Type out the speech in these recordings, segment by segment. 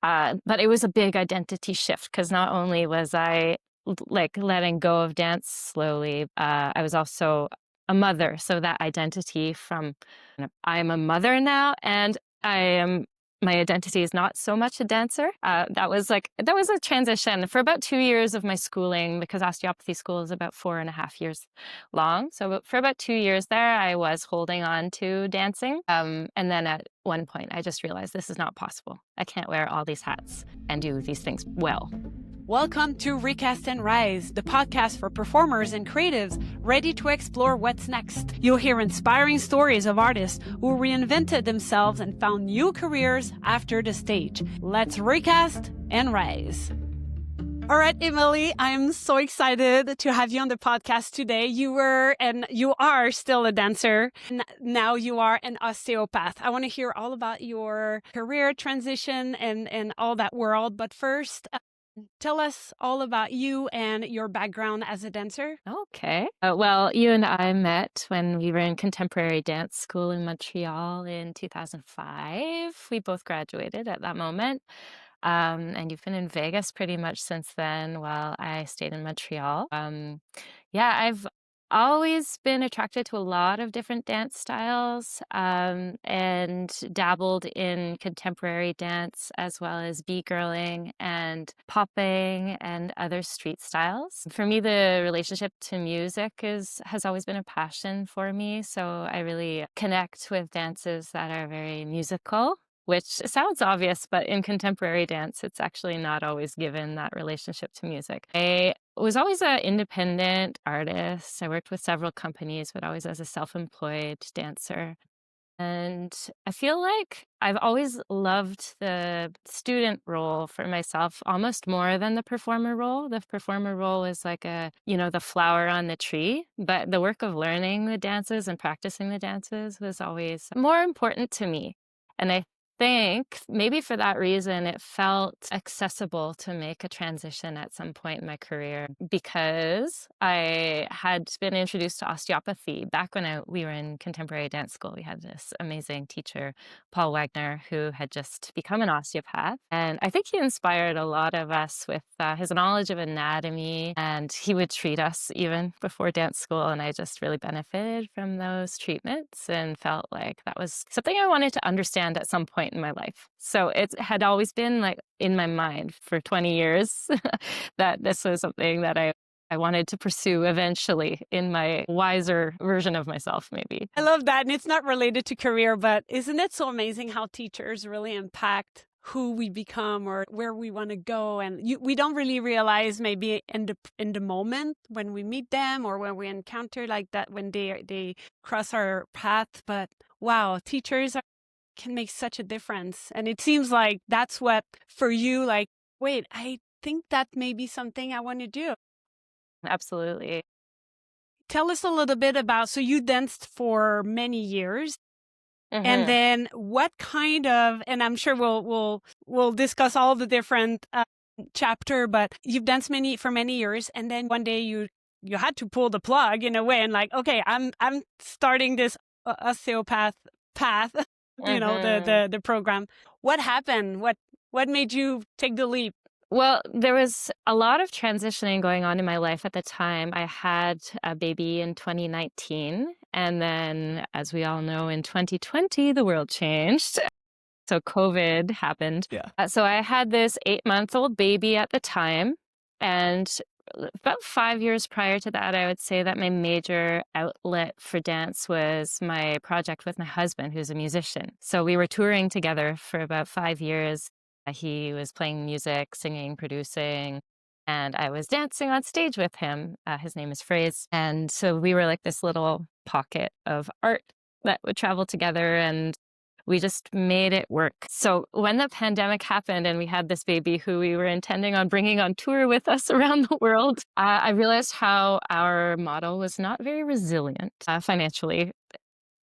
But it was a big identity shift because not only was I like letting go of dance slowly, I was also a mother. So that identity from I'm a mother now, and I am my identity is not so much a dancer. That was a transition for about 2 years of my schooling because osteopathy school is about 4.5 years long. So for about 2 years there, I was holding on to dancing. And then at one point, I just realized this is not possible. I can't wear all these hats and do these things well. Welcome to Recast and Rise, the podcast for performers and creatives ready to explore what's next. You'll hear inspiring stories of artists who reinvented themselves and found new careers after the stage. Let's recast and rise. All right, Emily, I'm so excited to have you on the podcast today. You were and you are still a dancer. Now you are an osteopath. I want to hear all about your career transition and all that world. But first, tell us all about you and your background as a dancer. Okay. Well, you and I met when we were in contemporary dance school in Montreal in 2005. We both graduated at that moment. And you've been in Vegas pretty much since then while I stayed in Montreal. Yeah, I've always been attracted to a lot of different dance styles, and dabbled in contemporary dance as well as b-girling and popping and other street styles. For me, the relationship to music has always been a passion for me, so I really connect with dances that are very musical, which sounds obvious, but in contemporary dance, it's actually not always given that relationship to music. I was always an independent artist. I worked with several companies, but always as a self-employed dancer. And I feel like I've always loved the student role for myself almost more than the performer role. The performer role is like the flower on the tree, but the work of learning the dances and practicing the dances was always more important to me. And I think maybe for that reason, it felt accessible to make a transition at some point in my career because I had been introduced to osteopathy back when we were in contemporary dance school. We had this amazing teacher, Paul Wagner, who had just become an osteopath. And I think he inspired a lot of us with his knowledge of anatomy, and he would treat us even before dance school. And I just really benefited from those treatments and felt like that was something I wanted to understand at some point in my life. So it had always been like in my mind for 20 years that this was something that I wanted to pursue eventually in my wiser version of myself, maybe. I love that. And it's not related to career, but isn't it so amazing how teachers really impact who we become or where we want to go? And we don't really realize maybe in the moment when we meet them or when we encounter like that, when they cross our path. But wow, teachers can make such a difference. And it seems like that's what for you, like, wait, I think that may be something I want to do. Absolutely. Tell us a little bit about, so you danced for many years. And Mhm. then what kind of, and I'm sure we'll discuss all the different chapter, but you've danced for many years, and then one day you had to pull the plug in a way, and like, okay, I'm starting this osteopath path, Mhm. the program. What happened? What made you take the leap? Well, there was a lot of transitioning going on in my life at the time. I had a baby in 2019, and then, as we all know, in 2020, the world changed. So COVID happened. Yeah. So I had this 8-month-old baby at the time, and about 5 years prior to that, I would say that my major outlet for dance was my project with my husband, who's a musician. So we were touring together for about 5 years. He was playing music, singing, producing, and I was dancing on stage with him. His name is Phrase. And so we were like this little pocket of art that would travel together, and we just made it work. So when the pandemic happened and we had this baby who we were intending on bringing on tour with us around the world, I realized how our model was not very resilient financially. Right.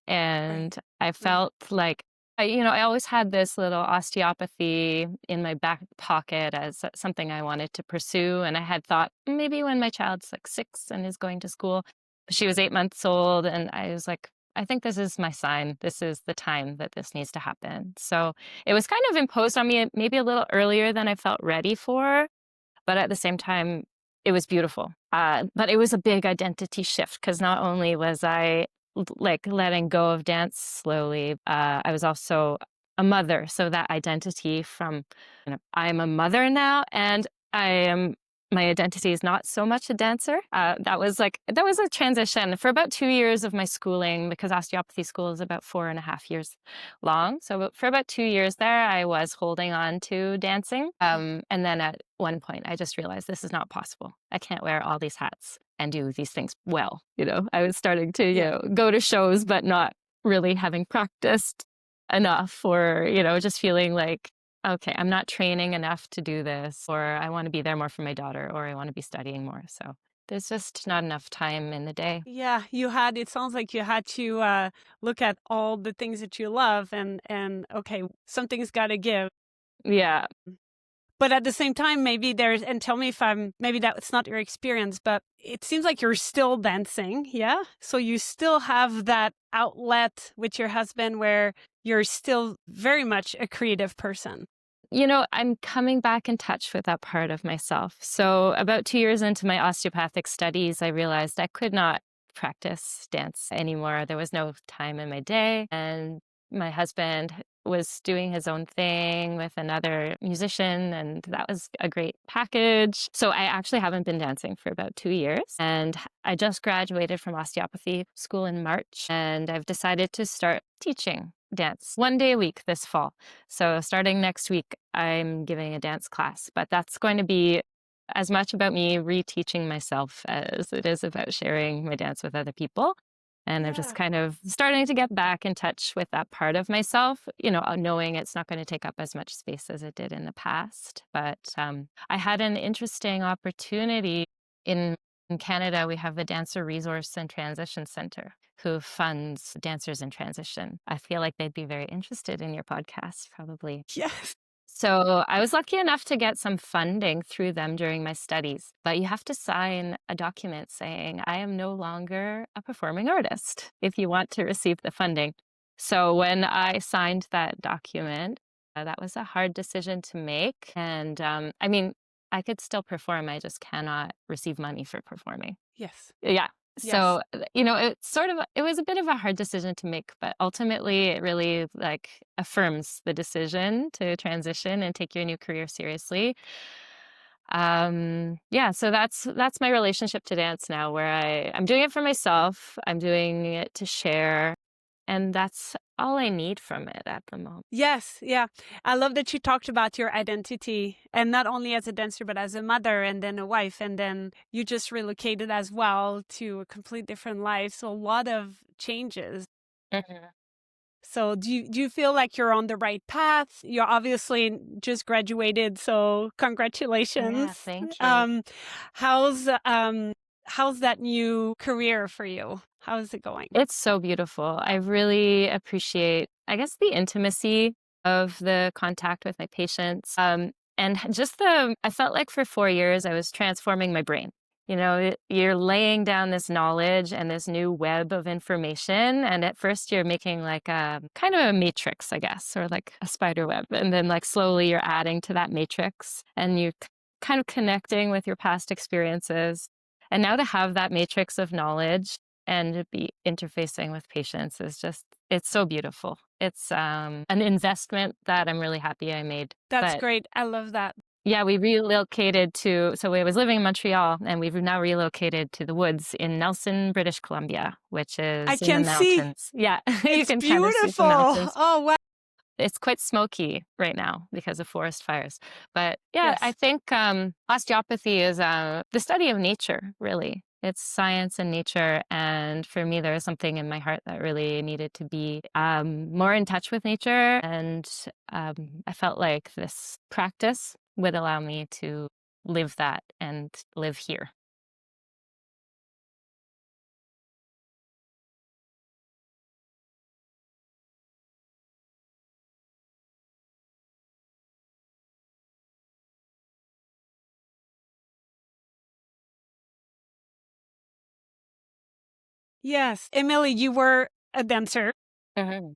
And I Yeah. felt like, I always had this little osteopathy in my back pocket as something I wanted to pursue. And I had thought maybe when my child's like 6 and is going to school, she was 8 months old. And I was like, I think this is my sign. This is the time that this needs to happen. So it was kind of imposed on me maybe a little earlier than I felt ready for, but at the same time, it was beautiful. But it was a big identity shift because not only was I like letting go of dance slowly, I was also a mother. So that identity from, I'm a mother now, and I am. My identity is not so much a dancer. That was a transition for about 2 years of my schooling because osteopathy school is about 4.5 years long. So for about 2 years there, I was holding on to dancing. And then at one point, I just realized this is not possible. I can't wear all these hats and do these things well. I was starting to, Yeah. go to shows, but not really having practiced enough or, just feeling like, okay, I'm not training enough to do this, or I want to be there more for my daughter, or I want to be studying more. So there's just not enough time in the day. Yeah, it sounds like you had to look at all the things that you love and okay, something's got to give. Yeah. But at the same time, maybe and tell me if maybe that's not your experience, but it seems like you're still dancing. Yeah. So you still have that outlet with your husband where you're still very much a creative person. I'm coming back in touch with that part of myself. So, about 2 years into my osteopathic studies, I realized I could not practice dance anymore. There was no time in my day. And my husband was doing his own thing with another musician, and that was a great package. So, I actually haven't been dancing for about 2 years. And I just graduated from osteopathy school in March, and I've decided to start teaching dance 1 day a week this fall. So starting next week, I'm giving a dance class, but that's going to be as much about me reteaching myself as it is about sharing my dance with other people. And I'm just Yeah. kind of starting to get back in touch with that part of myself, knowing it's not going to take up as much space as it did in the past. But I had an interesting opportunity in Canada. We have the Dancer Resource and Transition Center who funds dancers in transition. I feel like they'd be very interested in your podcast, probably. Yes. So I was lucky enough to get some funding through them during my studies, but you have to sign a document saying, I am no longer a performing artist if you want to receive the funding. So when I signed that document, that was a hard decision to make. And I mean, I could still perform, I just cannot receive money for performing. Yes. Yeah. Yes. So, it was a bit of a hard decision to make, but ultimately it really like affirms the decision to transition and take your new career seriously. Yeah, so that's my relationship to dance now, where I'm doing it for myself, I'm doing it to share, and that's all I need from it at the moment. Yes, yeah. I love that you talked about your identity and not only as a dancer, but as a mother and then a wife. And then you just relocated as well to a complete different life. So a lot of changes. Mhm. So do you feel like you're on the right path? You're obviously just graduated, so Yeah, congratulations. thank you. Um, how's um how's that new career for you? How is it going? It's so beautiful. I really appreciate, I guess, the intimacy of the contact with my patients. And just I felt like for 4 years, I was transforming my brain. You're laying down this knowledge and this new web of information. And at first, you're making like a kind of a matrix, I guess, or like a spider web. And then, like, slowly you're adding to that matrix and you're kind of connecting with your past experiences. And now to have that matrix of knowledge and to be interfacing with patients is just, it's so beautiful. It's an investment that I'm really happy I made. That's But great. I love that. yeah, we relocated so I was living in Montreal, and we've now relocated to the woods in Nelson, British Columbia, which I is in the can see. mountains. Yeah, you It's can kind of see the beautiful. mountains. Oh, wow. It's quite smoky right now because of forest fires. But yeah, I Yes. think osteopathy is the study of nature, really. It's science and nature. And for me, there was something in my heart that really needed to be more in touch with nature. And I felt like this practice would allow me to live that and live here. Yes. Emily, you were a dancer. Mhm.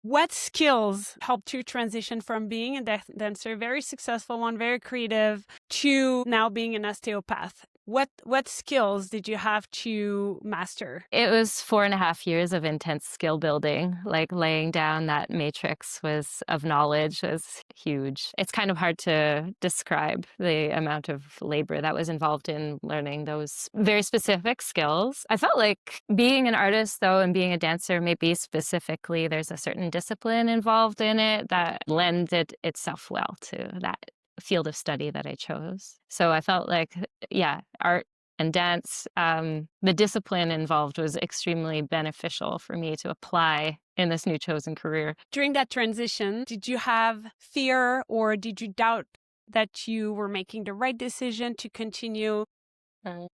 What skills helped you transition from being a dancer, very successful one, very creative, to now being an osteopath? What skills did you have to master? It was 4.5 years of intense skill building, like, laying down that matrix was of knowledge was huge. It's kind of hard to describe the amount of labor that was involved in learning those very specific skills. I felt like being an artist, though, and being a dancer, maybe specifically, there's a certain discipline involved in it that lended itself well to that field of study that I chose. So I felt like, yeah, art and dance, the discipline involved was extremely beneficial for me to apply in this new chosen career. During that transition, did you have fear or did you doubt that you were making the right decision to continue Mm.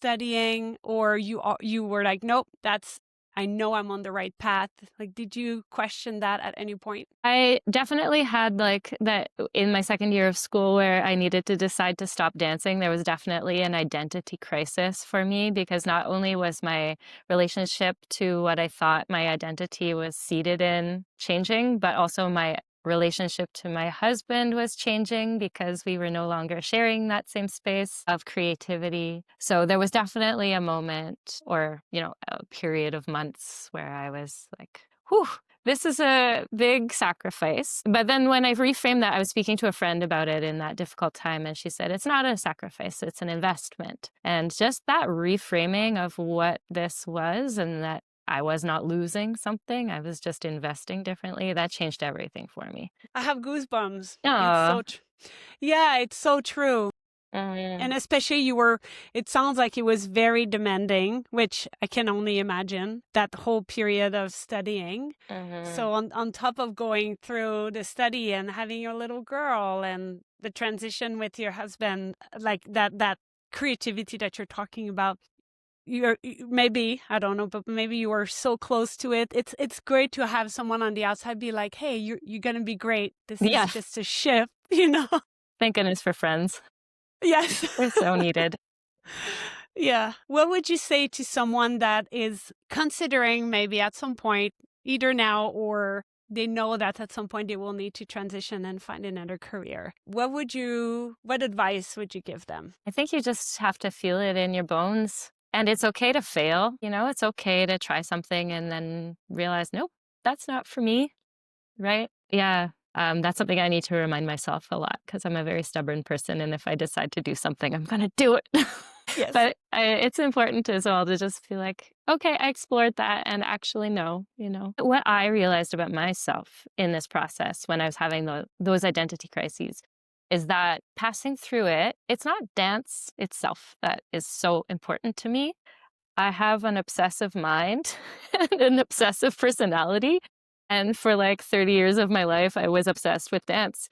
studying, or you were like, nope, that's I know I'm on the right path? Like, did you question that at any point? I definitely had like that in my second year of school where I needed to decide to stop dancing. There was definitely an identity crisis for me because not only was my relationship to what I thought my identity was seated in changing, but also my relationship to my husband was changing because we were no longer sharing that same space of creativity. So there was definitely a moment or, a period of months where I was like, whew, this is a big sacrifice. But then when I reframed that, I was speaking to a friend about it in that difficult time, and she said, it's not a sacrifice, it's an investment. And just that reframing of what this was and that I was not losing something, I was just investing differently, that changed everything for me. I have goosebumps. It's Oh, yeah, it's so true. And especially it sounds like it was very demanding, which I can only imagine that whole period of studying. mm-hmm. So on top of going through the study and having your little girl and the transition with your husband, like that creativity that you're talking about, maybe, I don't know, but maybe you were so close to it. It's great to have someone on the outside be like, hey, you're gonna be great. This is Yeah, just a shift. thank goodness for friends. Yes. They're so needed. Yeah. What would you say to someone that is considering maybe at some point, either now or they know that at some point they will need to transition and find another career? What advice would you give them? I think you just have to feel it in your bones. And it's okay to fail, it's okay to try something and then realize, nope, that's not for me, right? Yeah. That's something I need to remind myself a lot because I'm a very stubborn person. And if I decide to do something, I'm going to do it. Yes. But it's important as well to just feel like, okay, I explored that and actually no. What I realized about myself in this process when I was having those identity crises is that passing through it, it's not dance itself that is so important to me. I have an obsessive mind and an obsessive personality. And for like 30 years of my life, I was obsessed with dance.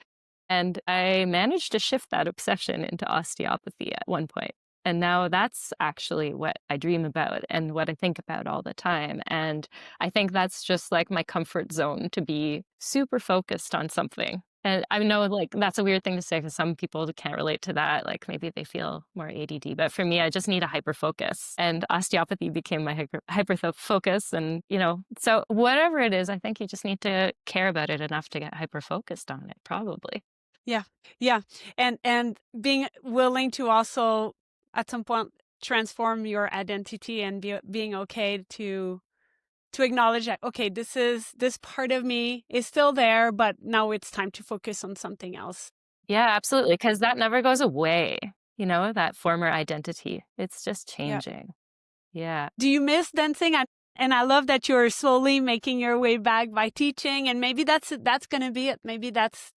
And I managed to shift that obsession into osteopathy at one point. And now that's actually what I dream about and what I think about all the time. And I think that's just like my comfort zone to be super focused on something. And I know like that's a weird thing to say because some people can't relate to that. Like maybe they feel more ADD, but for me, I just need a hyper focus. And osteopathy became my hyper focus. And, so whatever it is, I think you just need to care about it enough to get hyper focused on it, probably. Yeah. Yeah. And being willing to also at some point transform your identity and being okay to acknowledge that, okay, this part of me is still there, but now it's time to focus on something else. Yeah, absolutely. Because that never goes away, that former identity. It's just Yeah. changing. Yeah. Do you miss dancing? And I love that you're slowly making your way back by teaching, and maybe that's going to be it. Maybe that's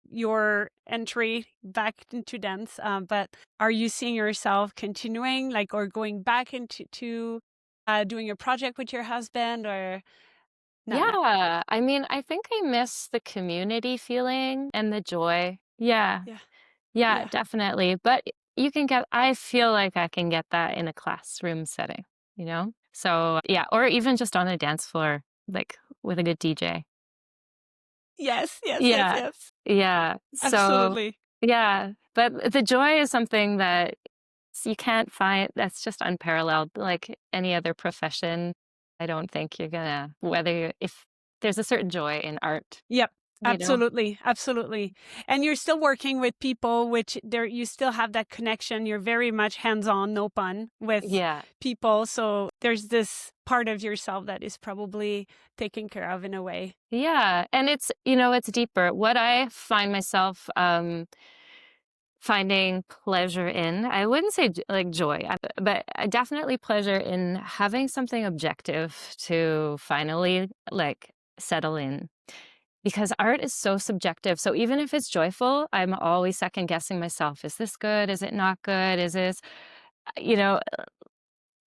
your entry back into dance. But are you seeing yourself continuing, like, or going back into doing a project with your husband, or no? Yeah. I mean, I think I miss the community feeling and the joy. Yeah. Yeah. Yeah, Yeah. definitely. But I feel like I can get that in a classroom setting, you know? So, yeah, or even just on a dance floor, like with a good DJ. Yes. Yes. Yes. Yeah. Yes. Yeah. So, Absolutely. yeah. But the joy is something that you can't find, that's just unparalleled, like any other profession. I don't think you're gonna if there's a certain joy in art, Yep. you know? Absolutely. Absolutely. And you're still working with people, which there you still have that connection. You're very much hands-on, no pun, with Yeah. people. So there's this part of yourself that is probably taken care of in a way. Yeah, and it's deeper. What I find myself, finding pleasure in, I wouldn't say like joy, but definitely pleasure in having something objective to finally like settle in. Because art is so subjective. So even if it's joyful, I'm always second guessing myself. Is this good? Is it not good? Is this, you know,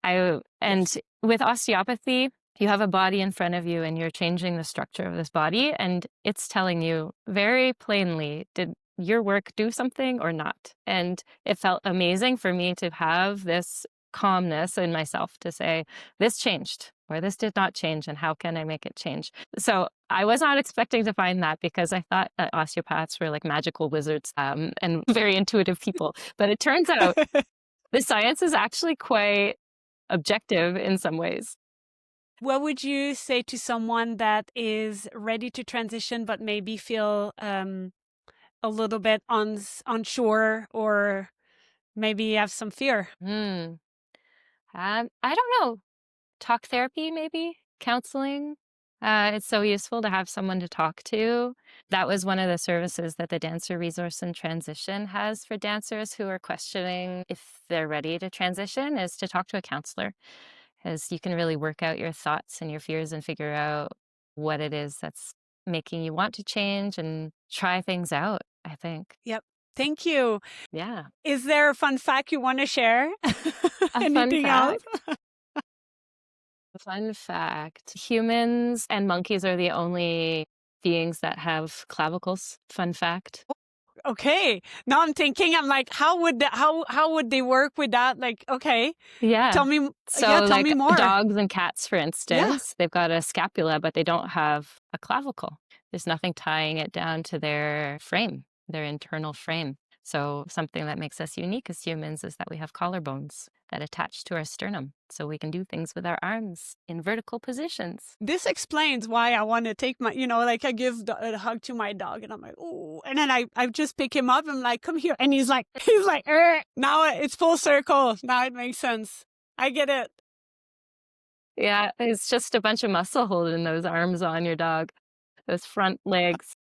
and Yes. with osteopathy, you have a body in front of you and you're changing the structure of this body, and it's telling you very plainly, did your work do something or not? And it felt amazing for me to have this calmness in myself to say, this changed or this did not change, and how can I make it change? So I was not expecting to find that because I thought that osteopaths were like magical wizards, and very intuitive people. But it turns out the science is actually quite objective in some ways. What would you say to someone that is ready to transition but maybe feel a little bit unsure or maybe have some fear? Hmm. I don't know. Talk therapy, maybe counseling. It's so useful to have someone to talk to. That was one of the services that the Dancer Resource and Transition has for dancers who are questioning if they're ready to transition, is to talk to a counselor, because you can really work out your thoughts and your fears and figure out what it is that's making you want to change and try things out, I think. Yep. Thank you. Yeah. Is there a fun fact you want to share? A fun Anything else? fact. A fun fact. Humans and monkeys are the only beings that have clavicles. Fun fact. Okay. Now I'm thinking, I'm like, how would they work with that? Like, okay, Yeah. tell me, yeah, So, tell like me more. dogs and cats, for Yeah. instance, they've got a scapula, but they don't have a clavicle. There's nothing tying it down to their frame, their internal frame. So, something that makes us unique as humans is that we have collarbones that attach to our sternum. So, we can do things with our arms in vertical positions. This explains why I want to take my, like I give a hug to my dog and I'm like, oh, and then I just pick him up. I'm like, come here. And he's like, now it's full circle. Now it makes sense. I get it. Yeah, it's just a bunch of muscle holding those arms on your dog, those front legs.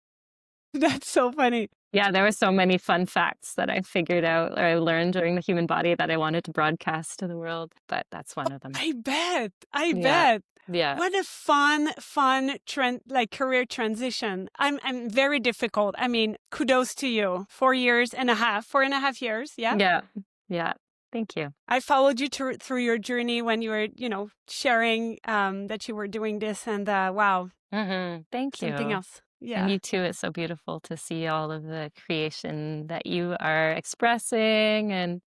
That's so funny. Yeah, there were so many fun facts that I figured out or I learned during the human body that I wanted to broadcast to the world, but that's one of them. I bet. I Yeah. bet. Yeah. What a fun trend, like career transition. I'm very difficult. I mean, kudos to you. 4.5 years. Yeah. Yeah. Yeah. Thank you. I followed you through your journey when you were, sharing that you were doing this, and wow, Thank something you. else. And Yeah. you too, it's so beautiful to see all of the creation that you are expressing and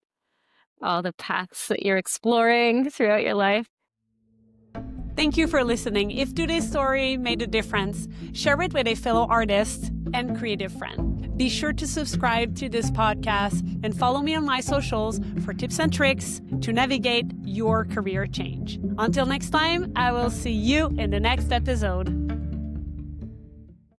all the paths that you're exploring throughout your life. Thank you for listening. If today's story made a difference, share it with a fellow artist and creative friend. Be sure to subscribe to this podcast and follow me on my socials for tips and tricks to navigate your career change. Until next time, I will see you in the next episode.